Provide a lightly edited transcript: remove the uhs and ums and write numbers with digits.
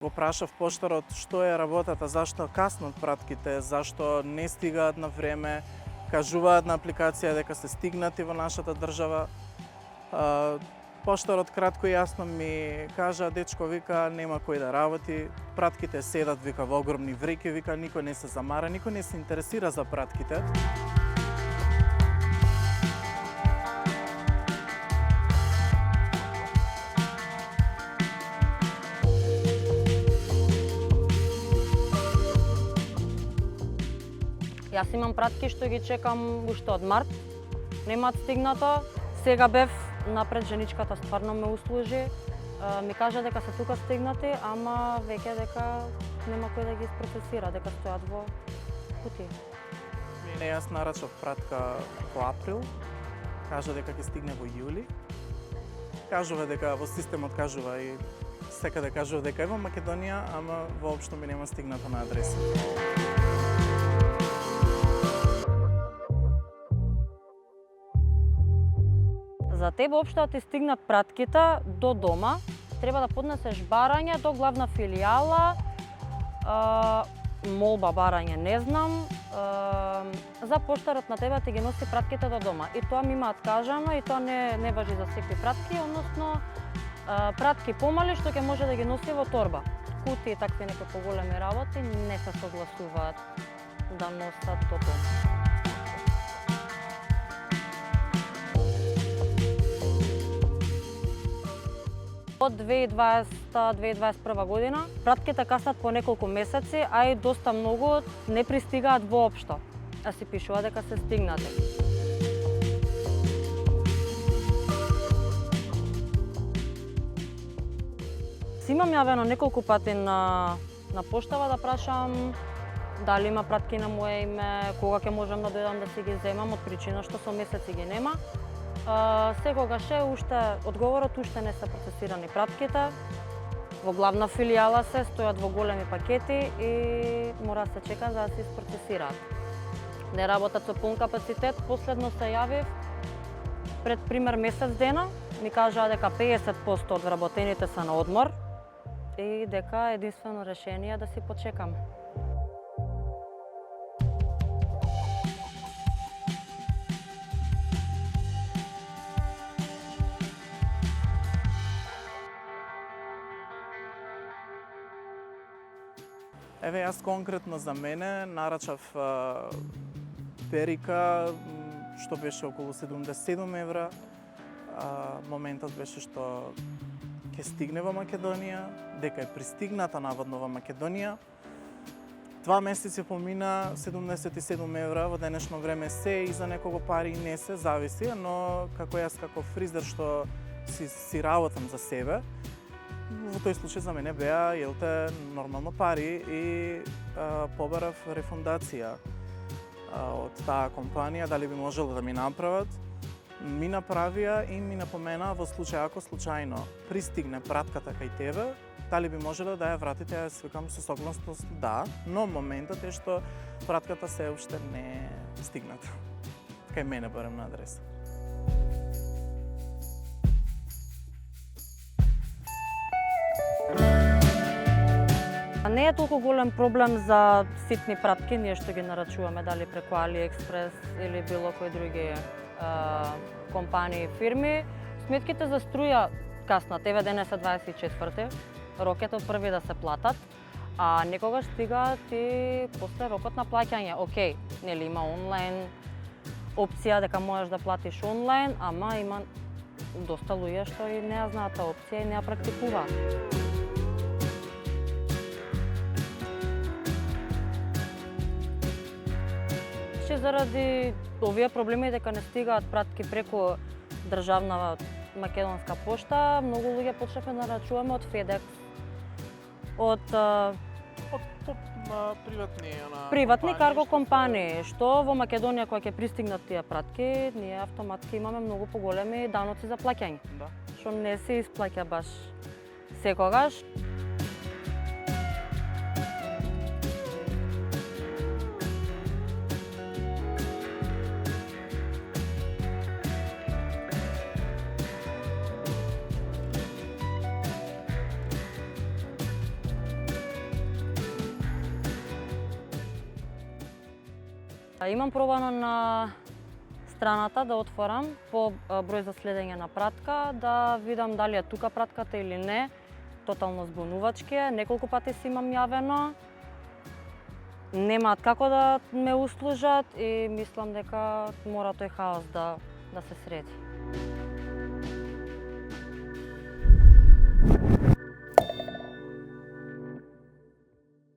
Го прашав поштарот што е работата, зашто каснат пратките, зашто не стигаат на време, кажуваат на апликација дека се стигнати во нашата држава. Поштарот кратко и јасно ми кажа, дечко, вика, нема кој да работи, пратките седат, вика, во огромни вреќи, вика, никој не се замара, никој не се интересира за пратките. Јас имам пратки што ги чекам уште од март, немаат стигнато. Сега бев напред, женичката стварно ме услужи. Ми кажа дека се тука стигнати, ама веќе дека нема кој да ги процесира, дека стојат во кутија. Мене јас нарачав пратка во април, кажа дека ќе стигне во јули. Кажува дека во системот кажува и секаде кажува дека е во Македонија, ама воопшто ми нема стигната на адреса. За тебе општо да ти стигнат пратките до дома, треба да поднесеш барање до главна филијала, молба барање не знам, за поштарот на тебе ти ги носи пратките до дома. И тоа ми имаат кажано, и тоа не важи за секои пратки, односно пратки помали што ќе може да ги носи во торба. Кутии и такви некои поголеми работи не се согласуваат да носат до дома. Од 2020-2021 година пратките каснат по неколку месеци, а и доста многу не пристигаат воопшто, а си пишува дека се стигнати. Си имам јавено неколку пати на поштава да прашам дали има пратки на моје име, кога ќе можам да дојдам да си ги земам, од причина што со месеци ги нема. Секогаш одговорот уште не се процесирани пратките. Во главна филијала се стојат во големи пакети и мора да се чека за да се isprocesираат. Не работат со пун капацитет. Последно се јавив пред пример месец дена, ми кажаа дека 50% од вработените се на одмор и дека единствено решение е да си почекаме. Еве, јас конкретно за мене нарачав перика што беше околу 77 евра. Моментот беше што ќе стигне во Македонија, дека е пристигната наводно во Македонија. 2 месеци помина, 77 евра во денешно време се и за некого пари не се, зависи, но како јас како фризер што си работам за себе, во тој случај за мене беа нормално пари и побарав рефундација од таа компанија, дали би можело да ми направат. Ми направија и ми напомена во случај ако случајно пристигне пратката кај тебе, дали би можело да ја вратите, јас викам со согласност да, но моментот е што пратката се уште не стигната. Кај мене барем на адреса. Не е толку голем проблем за ситни пратки, ние што ги нарачуваме дали преку AliExpress или било кои други компании и фирми. Сметките за струја каснат, еве денес е 24-ти, рок е од први да се платат, а некогаш стигаат и после рокот на плаќање. Океј, нели има онлайн опција дека можеш да платиш онлайн, ама има доста луѓе што и не ја знаат таа опција и не ја практикуваат. Заради овие проблеми дека не стигаат пратки преку државна македонска пошта, многу луѓе почнавме да нарачуваме од FedEx, од приватни карго компании, што во Македонија кога ќе пристигнат тие пратки, ние автоматски имаме многу поголеми даноци за плаќање, што не се исплаќа баш секогаш. Имам пробано на страната да отворам по број за следење на пратка, да видам дали е тука пратката или не. Тотално збунувачки е, неколку пати си имам јавено. Немаат како да ме услужат и мислам дека мора тој хаос да се среди.